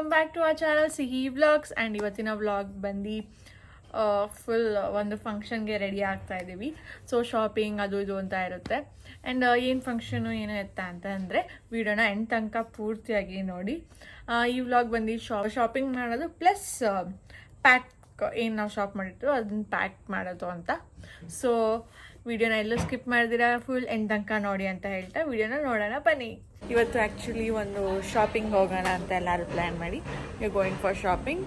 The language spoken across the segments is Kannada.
Welcome back to our channel Sihi vlogs. And ಇವತ್ತಿನ ವ್ಲಾಗ್ ಬಂದು ಫುಲ್ ಒಂದು ಫಂಕ್ಷನ್ಗೆ ರೆಡಿ ಆಗ್ತಾ ಇದ್ದೀವಿ. ಸೊ ಶಾಪಿಂಗ್ ಅದು ಇದು ಅಂತ ಇರುತ್ತೆ. ಆ್ಯಂಡ್ ಏನು ಫಂಕ್ಷನು ಏನು ಎತ್ತ ಅಂತ ಅಂದರೆ ವಿಡಿಯೋನ ಎಂಡ್ ತನಕ ಪೂರ್ತಿಯಾಗಿ ನೋಡಿ. ಈ ವ್ಲಾಗ್ ಬಂದು ಶಾಪಿಂಗ್ ಮಾಡೋದು ಪ್ಲಸ್ ಪ್ಯಾಕ್ ಏನು ನಾವು ಶಾಪ್ ಮಾಡಿರ್ತೀವೋ ಅದನ್ನ ಪ್ಯಾಕ್ ಮಾಡೋದು ಅಂತ. ಸೊ ವಿಡಿಯೋನ ಎಲ್ಲೂ ಸ್ಕಿಪ್ ಮಾಡಿದಿರಾ ಫುಲ್ ಎಂಡ್ ತನಕ ನೋಡಿ ಅಂತ ಹೇಳ್ತಾ ವಿಡಿಯೋನ ನೋಡೋಣ ಬನ್ನಿ. ಇವತ್ತು ಆ್ಯಕ್ಚುಲಿ ಒಂದು ಶಾಪಿಂಗ್ ಹೋಗೋಣ ಅಂತ ಎಲ್ಲರೂ ಪ್ಲ್ಯಾನ್ ಮಾಡಿ you going for shopping.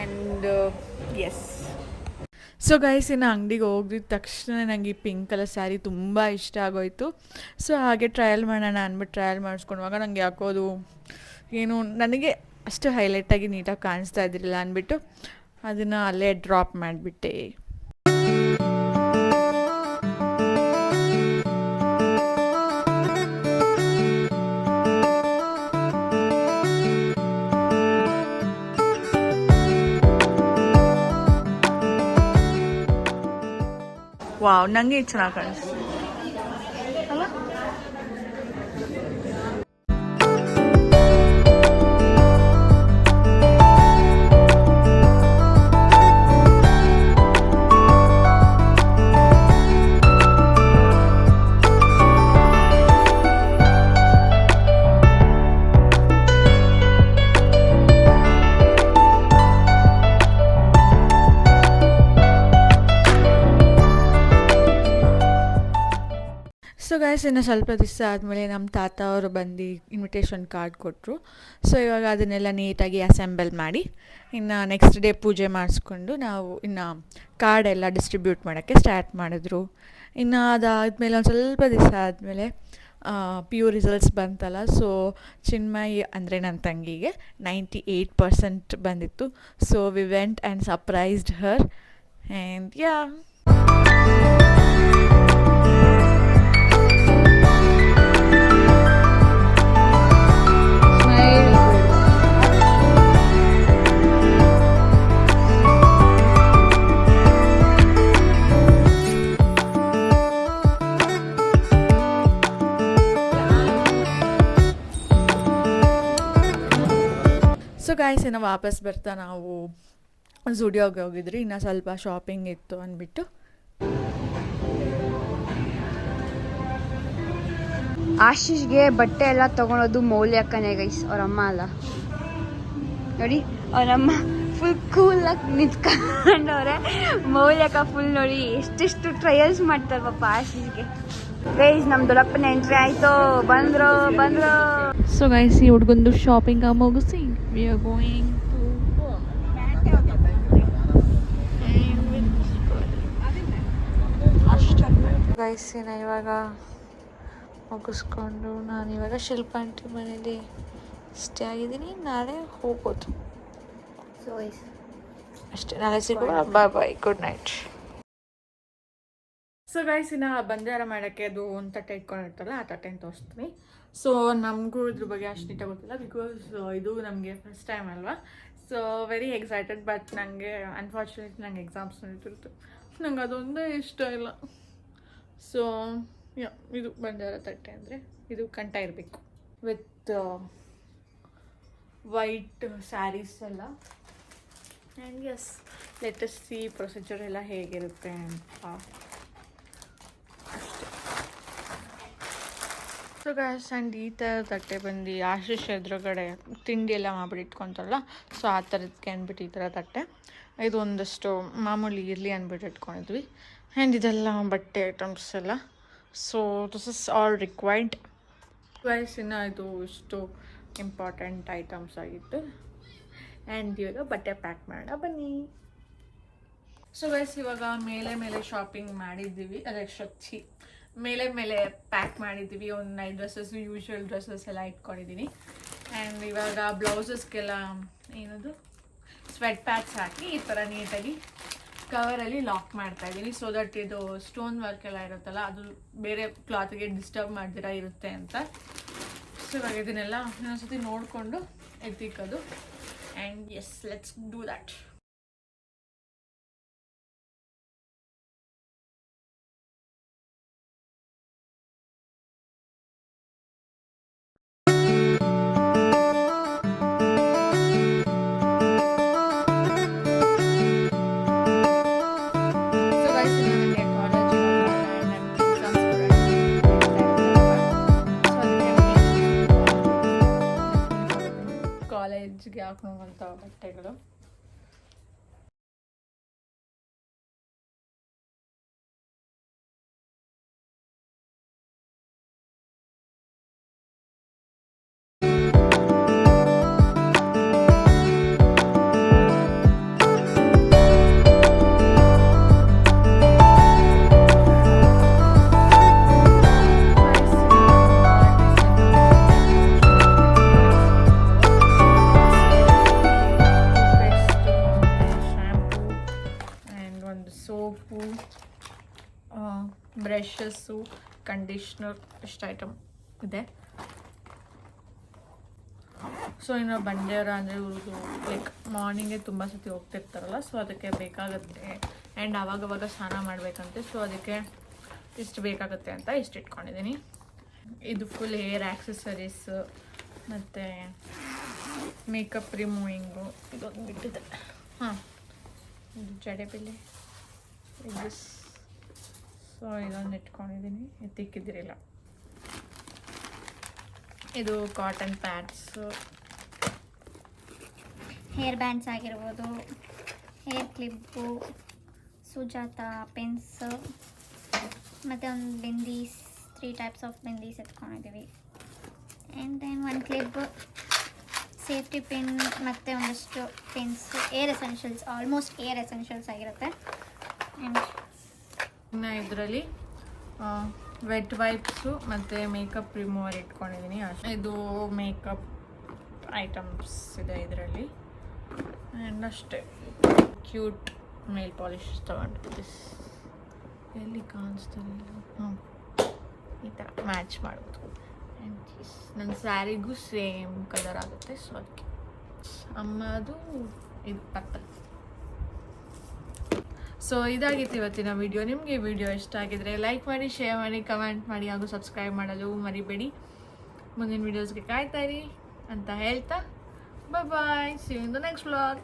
And yes, so guys, ಇನ್ನು ಅಂಗಡಿಗೆ ಹೋಗಿದ ತಕ್ಷಣ ನನಗೆ ಈ ಪಿಂಕ್ ಕಲರ್ ಸ್ಯಾರಿ ತುಂಬ ಇಷ್ಟ ಆಗೋಯಿತು. ಸೊ ಹಾಗೆ ಟ್ರಯಲ್ ಮಾಡೋಣ ಅಂದ್ಬಿಟ್ಟು ಟ್ರಯಲ್ ಮಾಡಿಸ್ಕೊಂಡಾಗ ನನಗೆ ಯಾಕೋದು ಏನು ನನಗೆ ಅಷ್ಟು ಹೈಲೈಟಾಗಿ ನೀಟಾಗಿ ಕಾಣಿಸ್ತಾ ಇದ್ದಿರಲಿಲ್ಲ ಅಂದ್ಬಿಟ್ಟು ಅದನ್ನು ಅಲ್ಲೇ ಡ್ರಾಪ್ ಮಾಡಿಬಿಟ್ಟೆ. ವಾವ್, ನನಗೆ ಚೆನ್ನಾಗಿ ಕಾಣಿಸ್ತು ಅಲ್ಲ. ಸೊ ಗೈಸ್, ಇನ್ನು ಸ್ವಲ್ಪ ದಿವಸ ಆದಮೇಲೆ ನಮ್ಮ ತಾತ ಅವರು ಬಂದು ಇನ್ವಿಟೇಷನ್ ಕಾರ್ಡ್ ಕೊಟ್ಟರು. ಸೊ ಇವಾಗ ಅದನ್ನೆಲ್ಲ ನೀಟಾಗಿ ಅಸೆಂಬಲ್ ಮಾಡಿ ಇನ್ನು ನೆಕ್ಸ್ಟ್ ಡೇ ಪೂಜೆ ಮಾಡಿಸ್ಕೊಂಡು ನಾವು ಇನ್ನು ಕಾರ್ಡೆಲ್ಲ ಡಿಸ್ಟ್ರಿಬ್ಯೂಟ್ ಮಾಡೋಕ್ಕೆ ಸ್ಟಾರ್ಟ್ ಮಾಡಿದ್ರು. ಇನ್ನು ಅದಾದಮೇಲೆ ಒಂದು ಸ್ವಲ್ಪ ದಿವಸ ಆದಮೇಲೆ ಪಿ ಯು ರಿಸಲ್ಟ್ಸ್ ಬಂತಲ್ಲ. ಸೊ ಚಿನ್ಮಯ್ ಅಂದರೆ ನನ್ನ ತಂಗಿಗೆ 98% ಬಂದಿತ್ತು. So we went and surprised Har and yeah. So guys, ಇನ್ನು ವಾಪಸ್ ಬರ್ತಾ ನಾವು ಝುಡಿಯೋಗೆ ಹೋಗಿದ್ರಿ. ಇನ್ನು ಸ್ವಲ್ಪ ಶಾಪಿಂಗ್ ಇತ್ತು ಅಂದ್ಬಿಟ್ಟು ಆಶೀಶ್ಗೆ ಬಟ್ಟೆ ಎಲ್ಲ ತೊಗೊಳೋದು ಮೌಲ್ಯಕ್ಕನೇ ಗೈಸ್, ಅವರಮ್ಮ ಅಲ್ಲ ನೋಡಿ. ಅವರಮ್ಮ ಫುಲ್ ಕೂಲಾಗಿ ನಿಂತ್ಕೊಂಡವ್ರೆ. ಮೌಲ್ಯಕ್ಕ ಫುಲ್ ನೋಡಿ ಎಷ್ಟೆಷ್ಟು ಟ್ರಯಲ್ಸ್ ಮಾಡ್ತಾರೆ ಪಾಪ ಆಶೀಶ್ಗೆ. ಗೈಸ್, ನಮ್ಮ ದೊಡ್ಡಪ್ಪನ ಎಂಟ್ರಿ ಆಯಿತು, ಬಂದ್ರು. ಸೊ ಗೈಸ್, ಈ ಹುಡುಗಂದು ಶಾಪಿಂಗ್ ಮುಗಿಸಿ we are going to guys. ಇವಾಗ ಮುಗಿಸ್ಕೊಂಡು ನಾನಿವಾಗ ಶಿಲ್ಪ ಆಂಟಿ ಮನೇಲಿ ಸ್ಟೇ ಆಗಿದ್ದೀನಿ. ನಾಳೆ ಹೋಗೋದು. ಸೊ ಗೈಸ್ ಅಷ್ಟೇ, ನಾಳೆ ಸಿಗುವ. ಬಾಯ್, ಗುಡ್ ನೈಟ್. ಸೊ ಗೈಸ್, ಇನ್ನು ಬಂಜಾರ ಮಾಡೋಕ್ಕೆ ಅದು ಒಂದು ತಟ್ಟೆ ಇಟ್ಕೊಂಡಿರ್ತಾರಲ್ಲ ಆ ತಟ್ಟೆನ ತೋರಿಸ್ತೀನಿ. ಸೊ ನಮಗೂ ಇದ್ರ ಬಗ್ಗೆ ಅಷ್ಟು ನೀಟಾಗಿ ಗೊತ್ತಿಲ್ಲ, ಬಿಕಾಸ್ ಇದು ನಮಗೆ ಫಸ್ಟ್ ಟೈಮ್ ಅಲ್ವಾ. So very excited. ಬಟ್ ನನಗೆ ಅನ್ಫಾರ್ಚುನೇಟ್ ನಂಗೆ ಎಕ್ಸಾಮ್ಸ್ ನಡೀತಿರುತ್ತೆ, ನಂಗೆ ಅದೊಂದೇ ಇಷ್ಟ ಇಲ್ಲ. ಸೊ ಇದು ಬಂಜಾರ ತಟ್ಟೆ ಅಂದರೆ ಇದು ಕಂಠ ಇರಬೇಕು ವಿತ್ ವೈಟ್ ಸ್ಯಾರೀಸ್ ಎಲ್ಲ. And yes, latest see procedure ಎಲ್ಲ ಹೇಗಿರುತ್ತೆ ಅಂತ ಅಷ್ಟೇ. ಸೊ ಗೈಸ್, ಆ್ಯಂಡ್ ಈ ಥರ ತಟ್ಟೆ ಬಂದು ಆಶೀಶ್ ಎದುರುಗಡೆ ತಿಂಡಿ ಎಲ್ಲ ಮಾಡ್ಬಿಟ್ಟು ಇಟ್ಕೊತಾರಲ್ಲ, ಸೊ ಆ ಥರದಕ್ಕೆ ಅಂದ್ಬಿಟ್ಟು ಈ ಥರ ತಟ್ಟೆ. ಇದು ಒಂದಷ್ಟು ಮಾಮೂಲಿ ಇರಲಿ ಅಂದ್ಬಿಟ್ಟು ಇಟ್ಕೊಂಡಿದ್ವಿ. ಆ್ಯಂಡ್ ಇದೆಲ್ಲ ಬಟ್ಟೆ ಐಟಮ್ಸ್ ಎಲ್ಲ. So this is all required guys. ಇನ್ನು ಇದು ಇಷ್ಟು ಇಂಪಾರ್ಟೆಂಟ್ ಐಟಮ್ಸ್ ಆಗಿತ್ತು. ಆ್ಯಂಡ್ ಇವಾಗ ಬಟ್ಟೆ ಪ್ಯಾಕ್ ಮಾಡೋಣ ಬನ್ನಿ. ಸೊ ಗೈಸ್, ಇವಾಗ ಮೇಲೆ ಶಾಪಿಂಗ್ ಮಾಡಿದ್ದೀವಿ. ಅದಕ್ಕೆ ಮೇಲೆ ಪ್ಯಾಕ್ ಮಾಡಿದ್ದೀವಿ. ಒಂದು 9 ಡ್ರೆಸ್ಸಸ್, ಯೂಶ್ವಲ್ ಡ್ರೆಸ್ಸಸ್ ಎಲ್ಲ ಇಟ್ಕೊಂಡಿದ್ದೀನಿ. ಆ್ಯಂಡ್ ಇವಾಗ ಬ್ಲೌಸಸ್ಗೆಲ್ಲ ಏನದು ಸ್ವೆಟ್ ಪ್ಯಾಚ್ ಹಾಕಿ ಈ ಥರ ನೀಟಾಗಿ ಕವರಲ್ಲಿ ಲಾಕ್ ಮಾಡ್ತಾಯಿದ್ದೀನಿ. ಸೊ ದಟ್ ಇದು ಸ್ಟೋನ್ ವರ್ಕ್ ಎಲ್ಲ ಇರುತ್ತಲ್ಲ ಅದು ಬೇರೆ ಕ್ಲಾತ್ಗೆ ಡಿಸ್ಟರ್ಬ್ ಮಾಡ್ದಿರ ಇರುತ್ತೆ ಅಂತ. ಸೊ ಇವಾಗ ಇದನ್ನೆಲ್ಲ ಇನ್ನೊಂದ್ಸತಿ ನೋಡಿಕೊಂಡು ಎತ್ತಿಕ್ಕೋದು. And yes, let's do that. ಹಾಕೋಂಥ ಬಟ್ಟೆಗಳು. ಸೋಪು, ಬ್ರಷಸ್ಸು, ಕಂಡೀಷ್ನರ್, ಇಷ್ಟು ಐಟಮ್ ಇದೆ. ಸೊ ಇನ್ನು ಬಂಡೆಯವರ ಅಂದರೆ ಇವ್ರದ್ದು ಲೈಕ್ ಮಾರ್ನಿಂಗೇ ತುಂಬ ಸತಿ ಹೋಗ್ತಿರ್ತಾರಲ್ಲ, ಸೊ ಅದಕ್ಕೆ ಬೇಕಾಗುತ್ತೆ. ಆ್ಯಂಡ್ ಆವಾಗವಾಗ ಸ್ನಾನ ಮಾಡಬೇಕಂತೆ, ಸೊ ಅದಕ್ಕೆ ಇಷ್ಟು ಬೇಕಾಗುತ್ತೆ ಅಂತ ಇಷ್ಟು ಇಟ್ಕೊಂಡಿದ್ದೀನಿ. ಇದು ಫುಲ್ ಹೇರ್ ಆಕ್ಸೆಸರೀಸ್ ಮತ್ತು ಮೇಕಪ್ ರಿಮೂವಿಂಗು ಇದೊಂದು ಬಿಟ್ಟಿದೆ. ಹಾಂ, ಇದು ಜಡೆಬಿಲ್ಲೆ ಇದು. ಸೊ ಇದೊಂದು ಇಟ್ಕೊಂಡಿದ್ದೀನಿ, ಎತ್ತಿಕ್ಕಿದ್ರಿಲ್ಲ. ಇದು ಕಾಟನ್ ಪ್ಯಾಡ್ಸು, ಹೇರ್ ಬ್ಯಾಂಡ್ಸ್ ಆಗಿರ್ಬೋದು, ಹೇರ್ ಕ್ಲಿಪ್ಪು, ಸುಜಾತ ಪೆನ್ಸ್, ಮತ್ತು ಒಂದು bindis, 3 types of bindis ಎತ್ಕೊಂಡಿದ್ದೀವಿ. And then ಒಂದು ಕ್ಲಿಪ್, ಸೇಫ್ಟಿ ಪಿನ್, ಮತ್ತು ಒಂದಷ್ಟು pins, air essentials, almost air essentials ಆಗಿರುತ್ತೆ. ಆ್ಯಂಡ್ ಇನ್ನು ಇದರಲ್ಲಿ ವೆಟ್ ವೈಪ್ಸು ಮತ್ತು ಮೇಕಪ್ ರಿಮೂವರ್ ಇಟ್ಕೊಂಡಿದ್ದೀನಿ. ಇದು ಮೇಕಪ್ ಐಟಮ್ಸ್ ಇದೆ ಇದರಲ್ಲಿ. ಆ್ಯಂಡ್ ಅಷ್ಟೇ, ಕ್ಯೂಟ್ ಮೇಲ್ ಪಾಲಿಶ್ ತೊಗೊಂಡು ಎಲ್ಲಿ ಕಾಣಿಸ್ತಾರೆ. ಹ್ಞೂ, ಈ ಥರ ಮ್ಯಾಚ್ ಮಾಡೋದು. ಆ್ಯಂಡ್ ನನ್ನ ಸ್ಯಾರಿಗೂ ಸೇಮ್ ಕಲರ್ ಆಗುತ್ತೆ, ಸೊ ಅದಕ್ಕೆ. ಅಮ್ಮದು ಇದು ಪರ್ಪಲ್. ಸೊ ಇದಾಗಿತ್ತು ಇವತ್ತಿನ ವಿಡಿಯೋ. ನಿಮಗೆ ವಿಡಿಯೋ ಇಷ್ಟ ಆಗಿದ್ರೆ ಲೈಕ್ ಮಾಡಿ, ಶೇರ್ ಮಾಡಿ, ಕಮೆಂಟ್ ಮಾಡಿ ಹಾಗೂ ಸಬ್ಸ್ಕ್ರೈಬ್ ಮಾಡಲು ಮರಿಬೇಡಿ. ಮುಂದಿನ ವೀಡಿಯೋಸ್ಗೆ ಕಾಯ್ತಾ ಇರಿ ಅಂತ ಹೇಳ್ತಾ bye, see you in the next vlog.